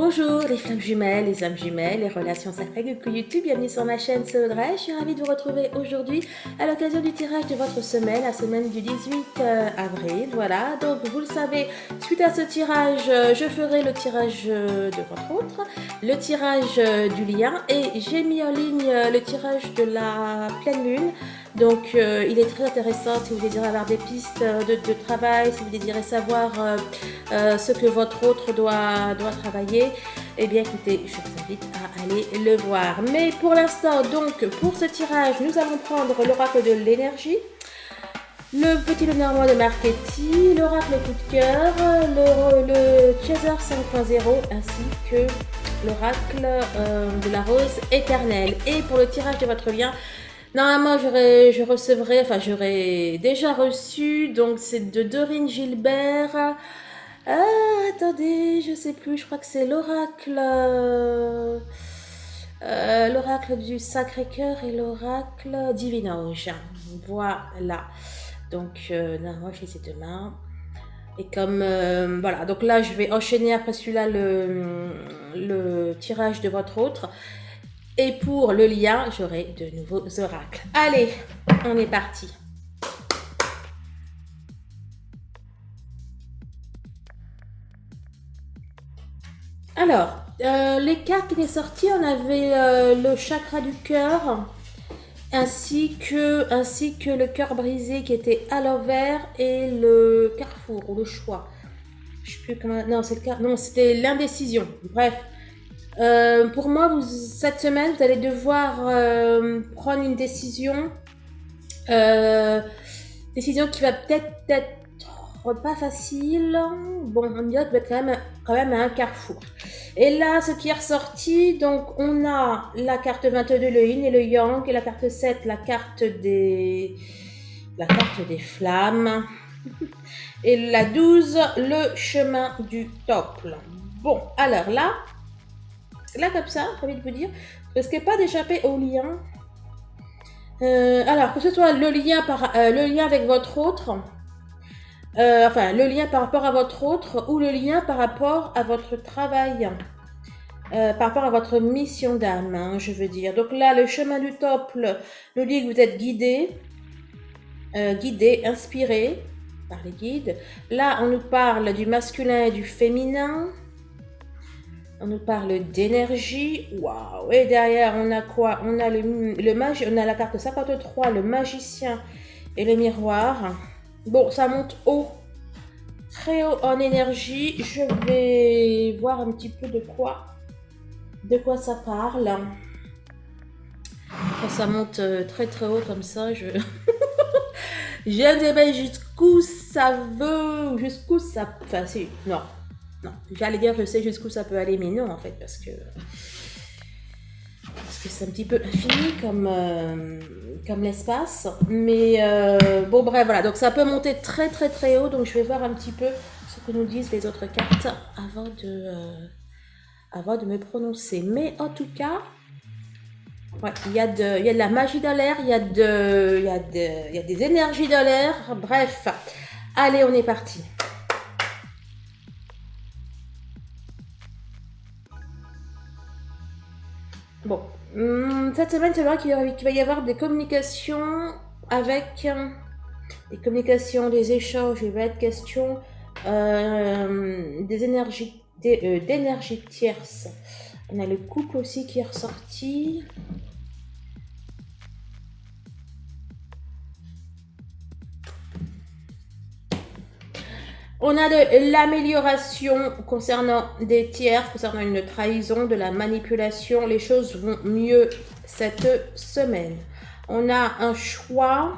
Bonjour les flammes jumelles, les âmes jumelles, les relations sacrées de YouTube, bienvenue sur ma chaîne, c'est Audrey. Je suis ravie de vous retrouver aujourd'hui à l'occasion du tirage de votre semaine, la semaine du 18 avril. Voilà, donc vous le savez, suite à ce tirage, je ferai le tirage de votre autre, le tirage du lien et j'ai mis en ligne le tirage de la pleine lune. Donc il est très intéressant si vous désirez avoir des pistes de travail, si vous désirez savoir ce que votre autre doit travailler. Eh bien écoutez, je vous invite à aller le voir. Mais pour l'instant, donc pour ce tirage, nous allons prendre l'oracle de l'énergie, le petit Lenormand de Marchetti, l'oracle coup de cœur, le Chaser 5.0 ainsi que l'oracle de la rose éternelle. Et pour le tirage de votre lien, normalement j'aurais déjà reçu, donc c'est de Dorine Gilbert. Attendez, je sais plus, je crois que c'est l'oracle du Sacré-Cœur et l'oracle Divinoge. Voilà. Donc, moi j'ai ces deux mains. Et comme, voilà, donc là je vais enchaîner après celui-là le tirage de votre autre. Et pour le lien, j'aurai de nouveaux oracles. Allez, on est parti. Alors, les cartes qui étaient sorties, on avait le chakra du cœur, ainsi que le cœur brisé qui était à l'envers et le carrefour ou le choix. Je sais plus comment. Non, c'est le cœur. Non, c'était l'indécision. Bref. Pour moi, cette semaine, vous allez devoir prendre une décision. Décision qui va peut-être être pas facile. Bon, on dirait que vous êtes quand même à un carrefour. Et là, ce qui est ressorti, donc on a la carte 22, le yin et le yang, et la carte 7, la carte des flammes. Et la 12, le chemin du temple. Bon, alors là comme ça, j'ai envie de vous dire, ne risquez pas d'échapper au lien. Alors, que ce soit le lien avec votre autre, le lien par rapport à votre autre ou le lien par rapport à votre travail, par rapport à votre mission d'âme, hein, je veux dire. Donc là, le chemin du temple nous dit que vous êtes guidé, inspiré par les guides. Là, on nous parle du masculin et du féminin. On nous parle d'énergie. Waouh! Et derrière, on a quoi? On a on a la carte 53, le magicien et le miroir. Bon, ça monte haut, très haut en énergie. Je vais voir un petit peu de quoi ça parle. Quand ça monte très très haut comme ça, je ne sais pas jusqu'où ça veut, jusqu'où ça... Enfin, si, non, j'allais dire je sais jusqu'où ça peut aller, mais non en fait, parce que c'est un petit peu infini comme l'espace. Mais bon, bref, voilà. Donc ça peut monter très très très haut. Donc je vais voir un petit peu ce que nous disent les autres cartes avant de me prononcer. Mais en tout cas, ouais, il y a de la magie dans l'air, il y a des énergies dans l'air. Bref, allez, on est parti. Bon, cette semaine, c'est vrai qu'il va y avoir des communications des échanges. Il va être question des énergies, d'énergie tierce. On a le couple aussi qui est ressorti. On a de l'amélioration concernant des tiers, concernant une trahison, de la manipulation. Les choses vont mieux cette semaine. On a un choix.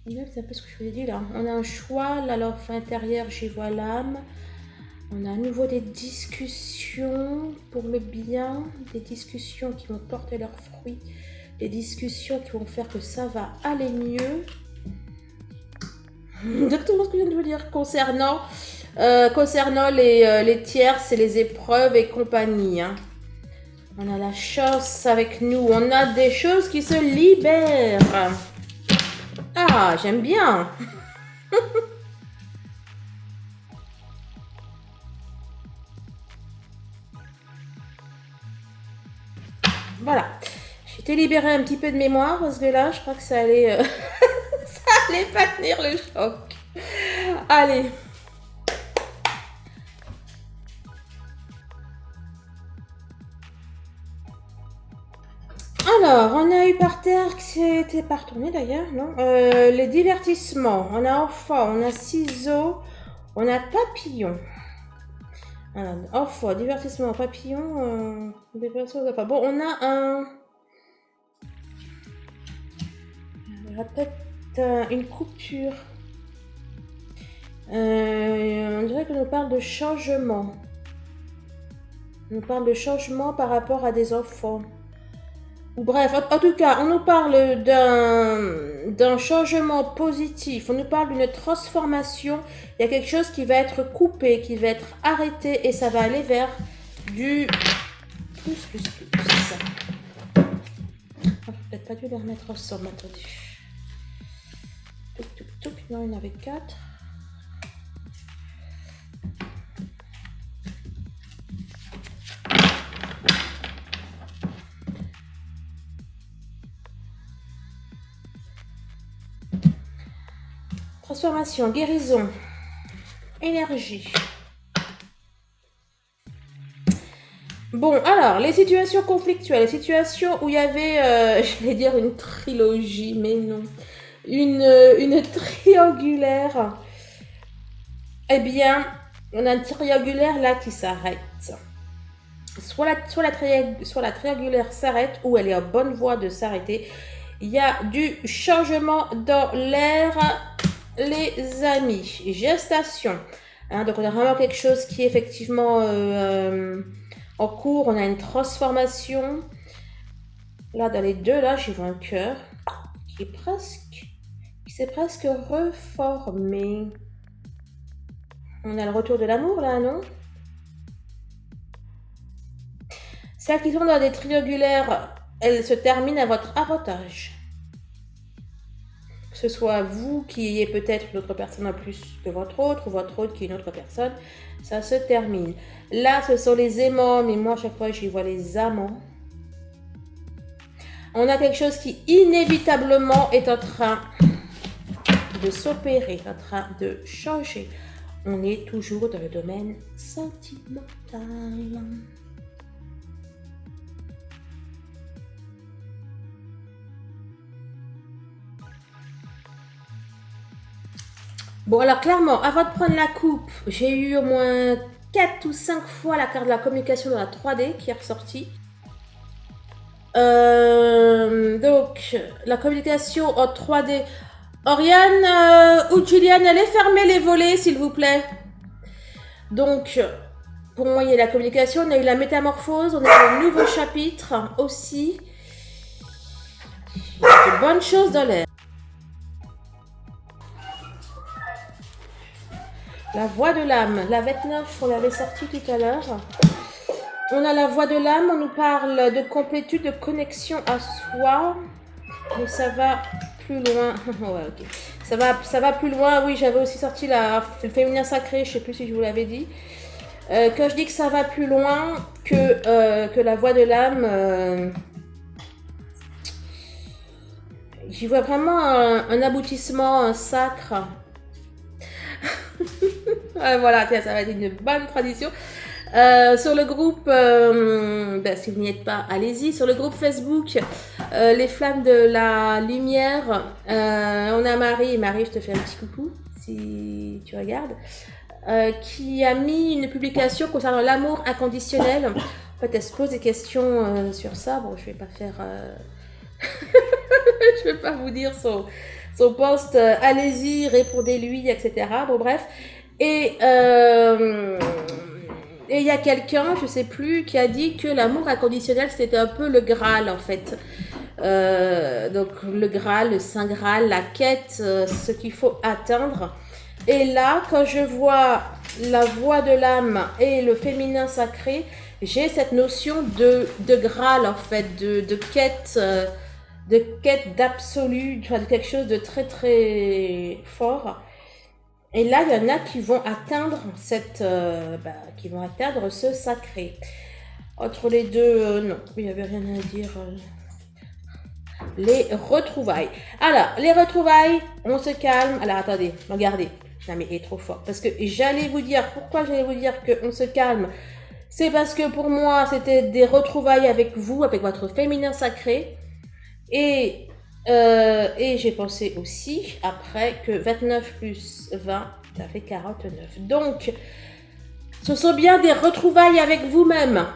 C'est un peu ce que je vous ai dit là. On a un choix, là, l'enfant intérieur, j'y vois l'âme. On a à nouveau des discussions pour le bien, des discussions qui vont porter leurs fruits, des discussions qui vont faire que ça va aller mieux. Exactement ce que je viens de vous dire concernant les tierces et les épreuves et compagnie. Hein. On a la chance avec nous. On a des choses qui se libèrent. Ah, j'aime bien. Voilà. J'ai été libérée un petit peu de mémoire parce que là, je crois que ça allait, ça allait pas tenir le choc. Allez. Alors, on a eu par terre, que c'était pas retourné d'ailleurs, non les divertissements. On a enfant, on a ciseaux, on a papillon. Alors, enfant, divertissement, papillon, enfin bon, on a un... Il y a peut-être une coupure. On dirait qu'on nous parle de changement. On nous parle de changement par rapport à des enfants. Bref, en tout cas, on nous parle d'un changement positif, on nous parle d'une transformation, il y a quelque chose qui va être coupé, qui va être arrêté et ça va aller vers du plus. Peut-être pas dû les remettre ensemble, attendez. Non, il y en avait 4. Transformation, guérison, énergie. Bon, alors, les situations conflictuelles, les situations où il y avait, je vais dire une trilogie, mais non, une triangulaire, eh bien, on a une triangulaire là qui s'arrête. Soit la triangulaire s'arrête ou elle est en bonne voie de s'arrêter. Il y a du changement dans l'air, les amis. Gestation. Hein, donc on a vraiment quelque chose qui est effectivement en cours. On a une transformation. Là, dans les deux, là, j'y vois un cœur qui s'est presque reformé. On a le retour de l'amour là, non? Celles qui sont dans des triangulaires, elles se terminent à votre avantage. Que ce soit vous qui ayez peut-être une autre personne en plus que votre autre, ou votre autre qui est une autre personne, ça se termine. Là, ce sont les aimants, mais moi, à chaque fois, j'y vois les amants. On a quelque chose qui, inévitablement, est en train de s'opérer, en train de changer. On est toujours dans le domaine sentimental. Bon, alors clairement, avant de prendre la coupe, j'ai eu au moins 4 ou 5 fois la carte de la communication dans la 3D qui est ressortie. Donc, la communication en 3D. Oriane ou Juliane, allez fermer les volets, s'il vous plaît. Donc, pour moi, il y a la communication, on a eu la métamorphose, on a eu un nouveau chapitre aussi. Il y a de bonnes choses dans l'air. La voix de l'âme, la 29, on l'avait sortie tout à l'heure. On a la voix de l'âme, on nous parle de complétude, de connexion à soi. Mais ça va plus loin. Ouais, ok. Ça va plus loin. Oui, j'avais aussi sorti le féminin sacré, je sais plus si je vous l'avais dit. Quand je dis que ça va plus loin que la voix de l'âme, j'y vois vraiment un aboutissement, un sacre. Voilà, tiens, ça va être une bonne tradition. Sur le groupe, si vous n'y êtes pas, allez-y. Sur le groupe Facebook, les flammes de la lumière, on a Marie. Marie, je te fais un petit coucou si tu regardes. Qui a mis une publication concernant l'amour inconditionnel. En fait, elle se pose des questions sur ça. Bon, je vais pas faire... je vais pas vous dire son post. Allez-y, répondez-lui, etc. Bon, bref. Et il y a quelqu'un, je sais plus, qui a dit que l'amour inconditionnel, c'était un peu le Graal, en fait. Donc, le Graal, le Saint Graal, la quête, ce qu'il faut atteindre. Et là, quand je vois la voix de l'âme et le féminin sacré, j'ai cette notion de Graal, en fait, de quête d'absolu, de quelque chose de très, très fort. Et là, il y en a qui vont atteindre qui vont atteindre ce sacré. Entre les deux, non, il n'y avait rien à dire. Les retrouvailles. Alors, les retrouvailles, on se calme. Alors, attendez, regardez. Non, mais il est trop fort. Parce que j'allais vous dire, pourquoi j'allais vous dire qu'on se calme? C'est parce que pour moi, c'était des retrouvailles avec vous, avec votre féminin sacré. Et j'ai pensé aussi, après, que 29 plus 20, ça fait 49. Donc, ce sont bien des retrouvailles avec vous-même.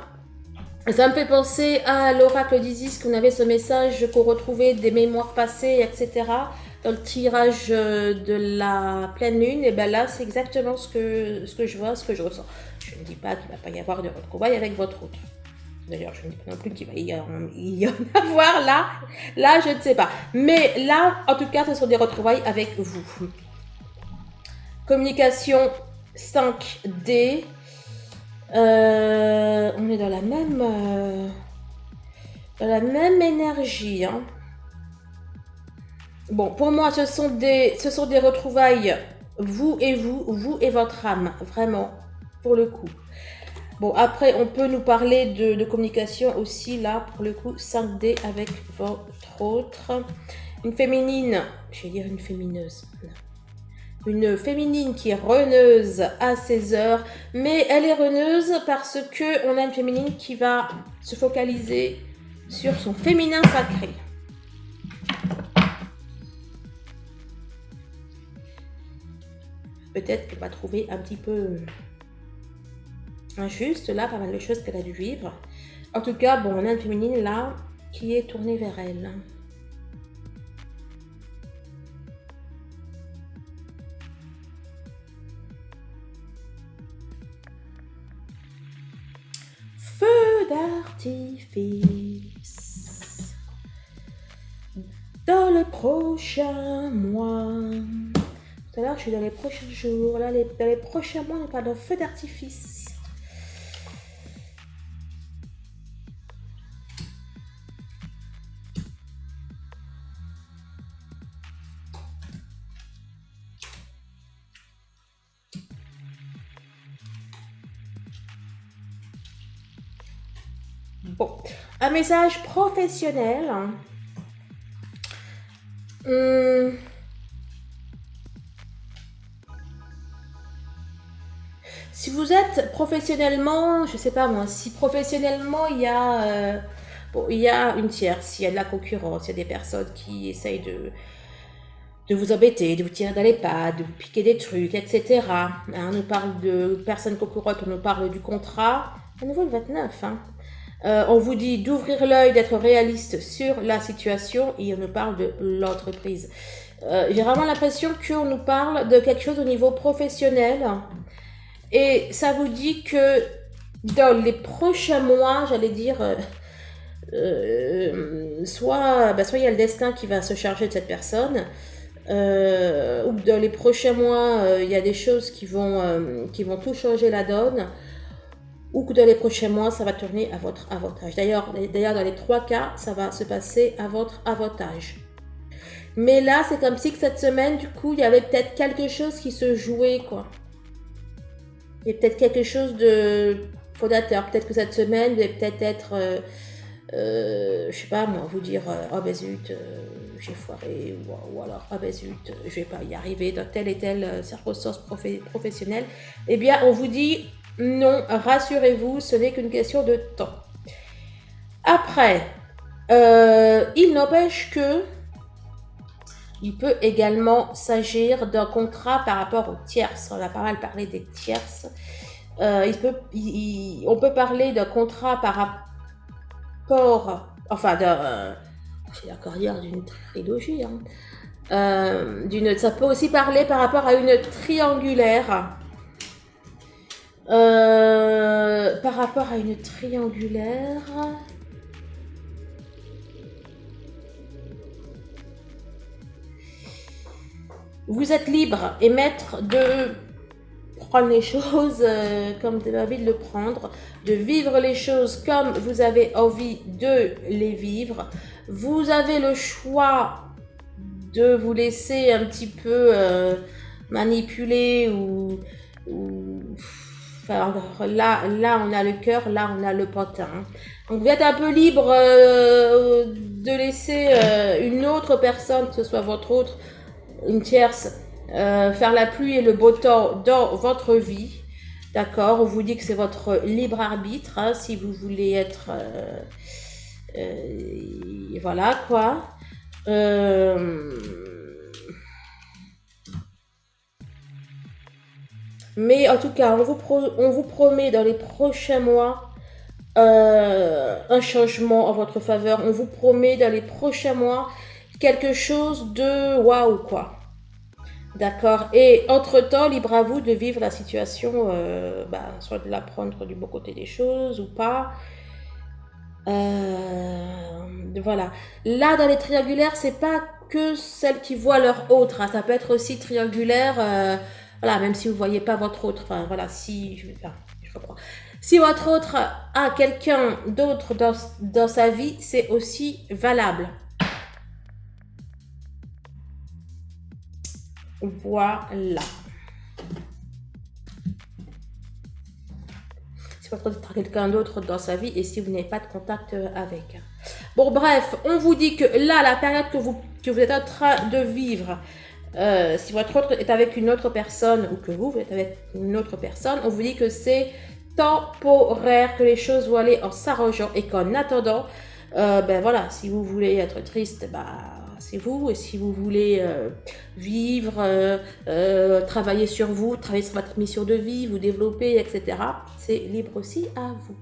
Ça me fait penser à l'oracle d'Isis, qu'on avait ce message qu'on retrouvait des mémoires passées, etc. Dans le tirage de la pleine lune. Et bien là, c'est exactement ce que je vois, ce que je ressens. Je ne dis pas qu'il ne va pas y avoir de retrouvailles avec votre autre. D'ailleurs, je ne dis pas non plus qu'il va y en avoir là. Là, je ne sais pas. Mais là, en tout cas, ce sont des retrouvailles avec vous. Communication 5D. On est dans la même énergie. Hein. Bon, pour moi, ce sont des retrouvailles, vous et votre âme, vraiment, pour le coup. Bon, après, on peut nous parler de communication aussi, là, pour le coup, 5D avec votre autre. Une féminine, je vais dire une fémineuse, non. Une féminine qui est reneuse à 16 heures, mais elle est reneuse parce que on a une féminine qui va se focaliser sur son féminin sacré. Peut-être qu'elle va trouver un petit peu injuste là, pas mal de choses qu'elle a dû vivre. En tout cas, bon, on a une féminine là qui est tournée vers elle. Feu d'artifice dans les prochains mois. Tout à l'heure, je suis dans les prochains jours. Là, dans les prochains mois, on parle d'un feu d'artifice. Bon, un message professionnel. Si vous êtes professionnellement, je sais pas moi, si professionnellement il y a, il y a une tierce, il y a de la concurrence, il y a des personnes qui essayent de vous embêter, de vous tirer dans les pattes, de vous piquer des trucs, etc. Hein, on nous parle de personnes concurrentes, on nous parle du contrat. À nouveau le 29, hein. On vous dit d'ouvrir l'œil, d'être réaliste sur la situation et on nous parle de l'entreprise. J'ai vraiment l'impression qu'on nous parle de quelque chose au niveau professionnel et ça vous dit que dans les prochains mois, j'allais dire, soit il y a le destin qui va se charger de cette personne, ou dans les prochains mois, il y a des choses qui vont tout changer la donne, ou que dans les prochains mois, ça va tourner à votre avantage. D'ailleurs, dans les 3 cas, ça va se passer à votre avantage. Mais là, c'est comme si que cette semaine, du coup, il y avait peut-être quelque chose qui se jouait, quoi. Il y a peut-être quelque chose de fondateur. Peut-être que cette semaine, vous allez peut-être être, je sais pas moi, vous dire, oh ben zut, j'ai foiré, ou alors, oh ben zut, je vais pas y arriver dans telle et telle circonstance professionnelle. Eh bien, on vous dit, non, rassurez-vous, ce n'est qu'une question de temps. Après, il n'empêche que il peut également s'agir d'un contrat par rapport aux tierces. On a pas mal parlé des tierces. On peut parler d'un contrat par rapport, enfin, j'ai encore dire d'une trilogie. Hein. Ça peut aussi parler par rapport à une triangulaire. Par rapport à une triangulaire. Vous êtes libre et maître de prendre les choses comme vous avez envie de le prendre, de vivre les choses comme vous avez envie de les vivre. Vous avez le choix de vous laisser un petit peu manipuler ou Enfin, là, on a le cœur, là, on a le potin. Donc, vous êtes un peu libre de laisser une autre personne, que ce soit votre autre, une tierce, faire la pluie et le beau temps dans votre vie. D'accord? On vous dit que c'est votre libre arbitre, hein, si vous voulez être... voilà, quoi. Mais en tout cas, on vous promet dans les prochains mois un changement en votre faveur. On vous promet dans les prochains mois quelque chose de waouh, quoi. D'accord. Et entre-temps, libre à vous de vivre la situation, soit de la prendre du bon côté des choses ou pas. Voilà. Là, dans les triangulaires, c'est pas que celles qui voient leur autre, hein. Ça peut être aussi triangulaire, voilà, même si vous voyez pas votre autre. Enfin, voilà, si, je crois. Si votre autre a quelqu'un d'autre dans sa vie, c'est aussi valable. Voilà. Si votre autre a quelqu'un d'autre dans sa vie et si vous n'avez pas de contact avec. Bon, bref, on vous dit que là, la période que vous êtes en train de vivre, si votre autre est avec une autre personne ou que vous êtes avec une autre personne, on vous dit que c'est temporaire, que les choses vont aller en s'arrangeant et qu'en attendant, voilà, si vous voulez être triste, c'est vous. Et si vous voulez vivre, travailler sur vous, travailler sur votre mission de vie, vous développer, etc., c'est libre aussi à vous.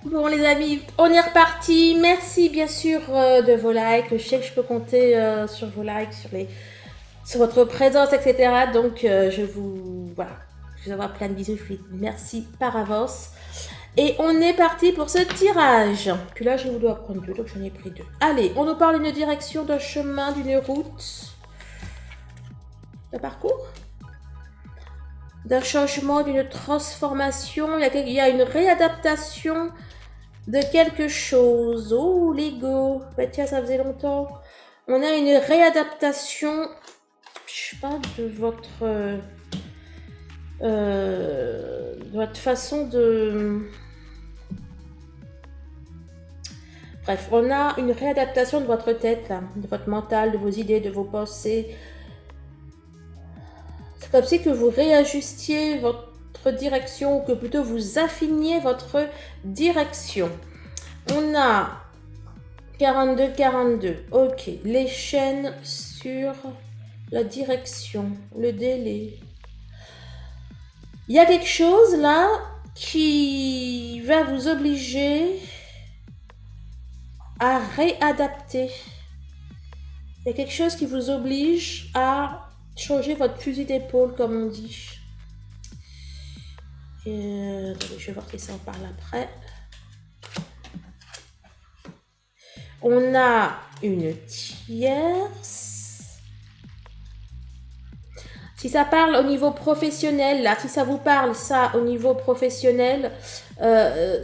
Bon les amis, on est reparti. Merci bien sûr de vos likes. Je sais que je peux compter sur vos likes, sur votre présence, etc. Donc je vous envoie plein de bisous. Merci par avance. Et on est parti pour ce tirage. Puis là, je dois prendre 2, donc j'en ai pris 2. Allez, on nous parle d'une direction, d'un chemin, d'une route, d'un parcours, d'un changement, d'une transformation. Il y a une réadaptation de quelque chose. Oh, l'ego. Bah tiens, ça faisait longtemps. On a une réadaptation, je sais pas, de votre façon de... Bref, on a une réadaptation de votre tête, là, de votre mental, de vos idées, de vos pensées. C'est comme si que vous réajustiez votre direction, ou que plutôt vous affiniez votre direction. On a 42. Ok, les chaînes sur la direction, le délai. Il y a quelque chose là qui va vous obliger à réadapter. Il y a quelque chose qui vous oblige à changer votre fusil d'épaule, comme on dit. Je vais voir si ça en parle après. On a une tierce. Si ça parle au niveau professionnel, là, si ça vous parle ça au niveau professionnel,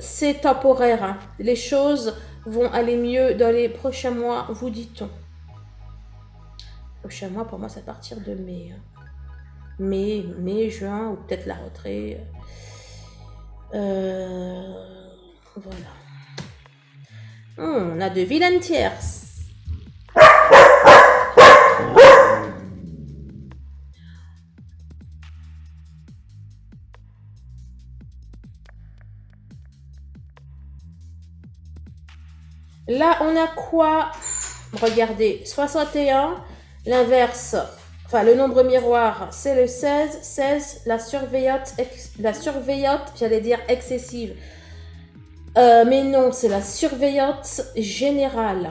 c'est temporaire. Hein. Les choses vont aller mieux dans les prochains mois, vous dit-on. Prochain mois, pour moi, c'est à partir de mai. Hein. Mai, juin, ou peut-être la rentrée. Voilà. On a de vilaines tierces. Là, on a quoi? Regardez, 61, l'inverse, enfin le nombre miroir, c'est le 16. 16, la surveillante, j'allais dire excessive. Mais non, c'est la surveillance générale.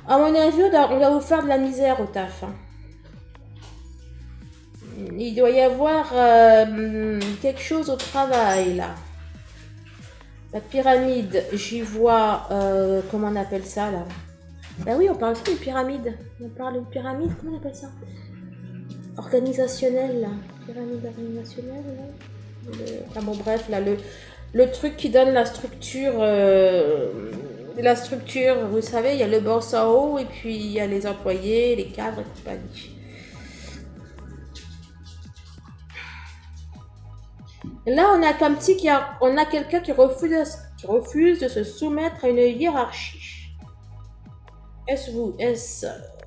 À mon avis, on doit vous faire de la misère au taf. Hein. Il doit y avoir quelque chose au travail, là. La pyramide, j'y vois... comment on appelle ça, là? Ben oui, on parle aussi d'une pyramide. On parle d'une pyramide, comment on appelle ça? Organisationnelle, là. Pyramide organisationnelle, là. Enfin bon, bref, là, le truc qui donne la structure la structure, vous savez, il y a le boss en haut et puis il y a les employés, les cadres et compagnie. Là, on a comme si on a quelqu'un qui refuse de se soumettre à une hiérarchie. Est-ce vous, est-ce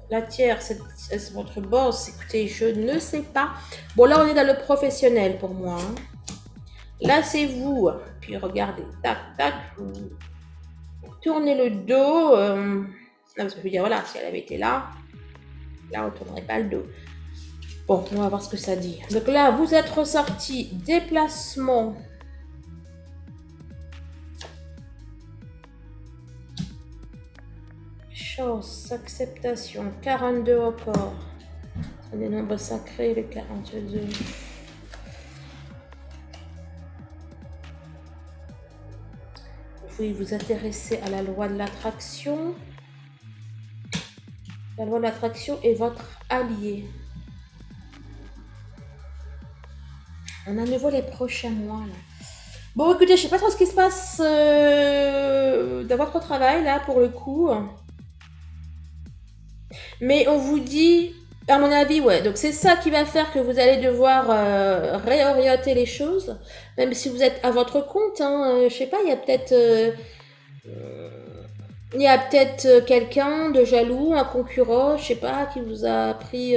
la tierce, est-ce votre boss? Écoutez, je ne sais pas. Bon, là, on est dans le professionnel pour moi. Hein. Là, c'est vous. Puis regardez, tac, tac, vous tournez le dos. Parce que je veux dire, voilà, si elle avait été là, on ne tournerait pas le dos. Bon, on va voir ce que ça dit. Donc là, vous êtes ressorti déplacement. Chance, acceptation, 42 encore. C'est des nombres sacrés, le 42. Vous pouvez vous intéresser à la loi de l'attraction. La loi de l'attraction est votre allié. On a à nouveau les prochains mois là. Bon, écoutez, je sais pas trop ce qui se passe dans votre travail là pour le coup. Mais on vous dit, à mon avis, ouais. Donc c'est ça qui va faire que vous allez devoir réorienter les choses, même si vous êtes à votre compte. Hein, je sais pas, il y a peut-être quelqu'un de jaloux, un concurrent, je sais pas, qui vous a pris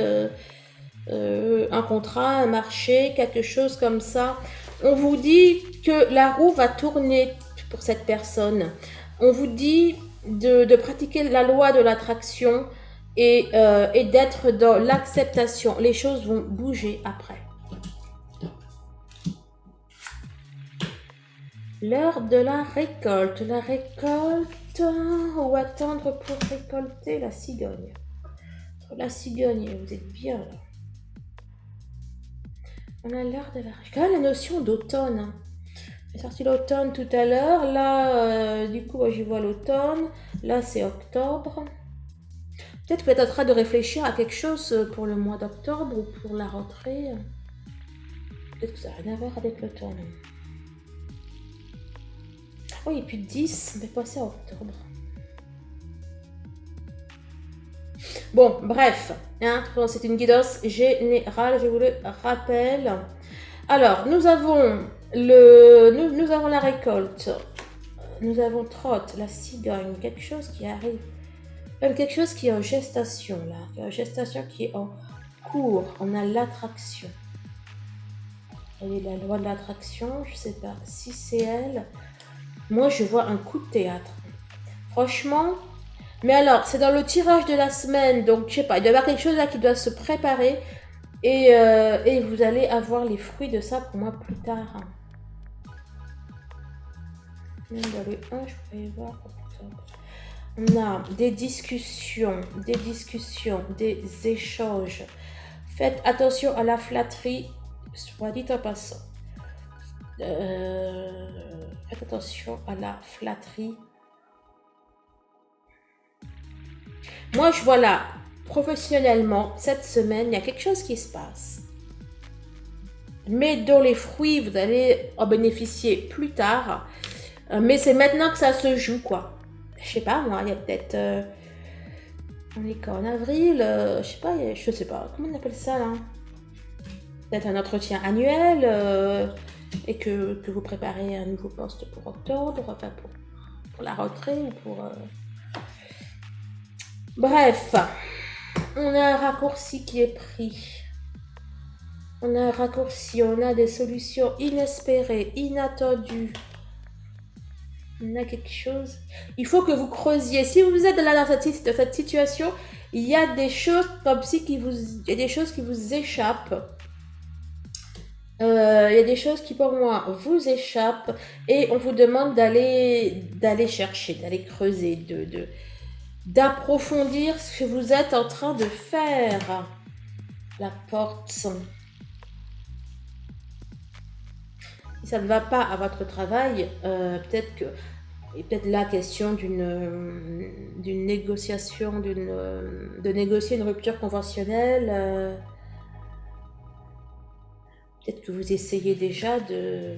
un contrat, un marché, quelque chose comme ça. On vous dit que la roue va tourner pour cette personne. On vous dit de pratiquer la loi de l'attraction et d'être dans l'acceptation. Les choses vont bouger après. L'heure de la récolte. La récolte, ou attendre pour récolter la cigogne. La cigogne, vous êtes bien là. On a l'heure de la récolte. Ah, la notion d'automne. Hein. J'ai sorti l'automne tout à l'heure. Là, du coup, j'y vois l'automne. Là, c'est octobre. Peut-être que vous êtes en train de réfléchir à quelque chose pour le mois d'octobre ou pour la rentrée. Peut-être que ça n'a rien à voir avec l'automne. Oui, et puis 10, on est passé à octobre. Bon, bref, hein, c'est une guidance générale, je vous le rappelle. Alors, nous avons la récolte. Nous avons trotte, la cigogne, quelque chose qui arrive. Même quelque chose qui est en gestation, là. Une gestation qui est en cours. On a l'attraction. Elle est la loi de l'attraction, je sais pas si c'est elle. Moi, je vois un coup de théâtre. Franchement, mais alors, c'est dans le tirage de la semaine, donc je sais pas, il doit y avoir quelque chose là qui doit se préparer et vous allez avoir les fruits de ça pour moi plus tard. Même dans le 1, je pourrais voir octobre. On a des discussions, des échanges. Faites attention à la flatterie, soit dit en passant. Faites attention à la flatterie. Moi, je vois là, professionnellement, cette semaine, il y a quelque chose qui se passe. Mais dont les fruits, vous allez en bénéficier plus tard. Mais c'est maintenant que ça se joue, quoi. Je sais pas, moi, il y a peut-être... on est quand en avril, je sais pas, comment on appelle ça, là? Peut-être un entretien annuel, et que vous préparez un nouveau poste pour octobre, enfin pour la rentrée ou pour... Bref, on a un raccourci qui est pris. On a un raccourci, on a des solutions inespérées, inattendues. On a quelque chose. Il faut que vous creusiez. Si vous êtes là dans cette situation, il y a des choses comme si il y a des choses qui vous échappent. Il y a des choses qui pour moi vous échappent et on vous demande d'aller chercher, d'aller creuser, d'approfondir ce que vous êtes en train de faire. La porte. Si ça ne va pas à votre travail, peut-être la question d'une négociation, de négocier une rupture conventionnelle. Peut-être que vous essayez déjà de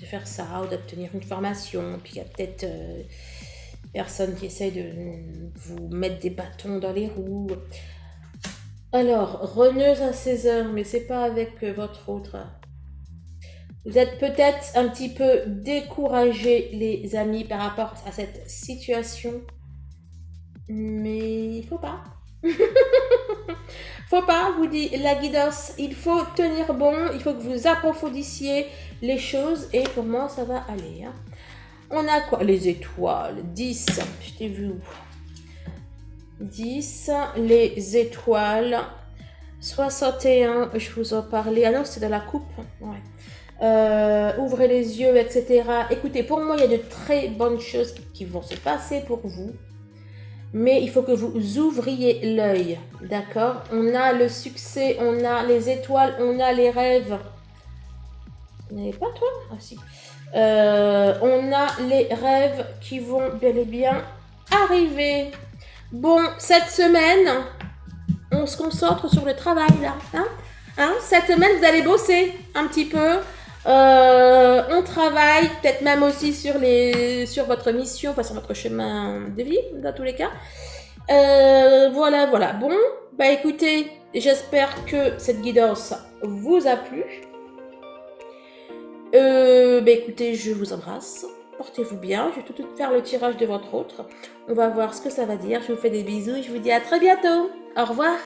faire ça ou d'obtenir une formation. Puis il y a peut-être personnes qui essayent de vous mettre des bâtons dans les roues. Alors, reneuse à 16 heures, mais c'est pas avec votre autre. Vous êtes peut-être un petit peu découragés, les amis, par rapport à cette situation. Mais il faut pas. Faut pas, vous dit la guidance. Il faut tenir bon, il faut que vous approfondissiez les choses. Et pour moi, ça va aller. Hein. On a quoi? Les étoiles. 10. Je t'ai vu où? 10. Les étoiles. 61. Je vous en parlais. Ah non, c'est de la coupe. Ouais. Ouvrez les yeux, etc. Écoutez, pour moi, il y a de très bonnes choses qui vont se passer pour vous. Mais il faut que vous ouvriez l'œil, d'accord? On a le succès, on a les étoiles, on a les rêves. Vous n'avez pas toi? Ah si. On a les rêves qui vont bel et bien arriver. Bon, cette semaine, on se concentre sur le travail là. Hein? Cette semaine, vous allez bosser un petit peu. On travaille peut-être même aussi sur votre mission, enfin sur votre chemin de vie, dans tous les cas. Voilà. Bon, bah écoutez, j'espère que cette guidance vous a plu. Bah écoutez, je vous embrasse. Portez-vous bien. Je vais tout de suite faire le tirage de votre autre. On va voir ce que ça va dire. Je vous fais des bisous. Je vous dis à très bientôt. Au revoir.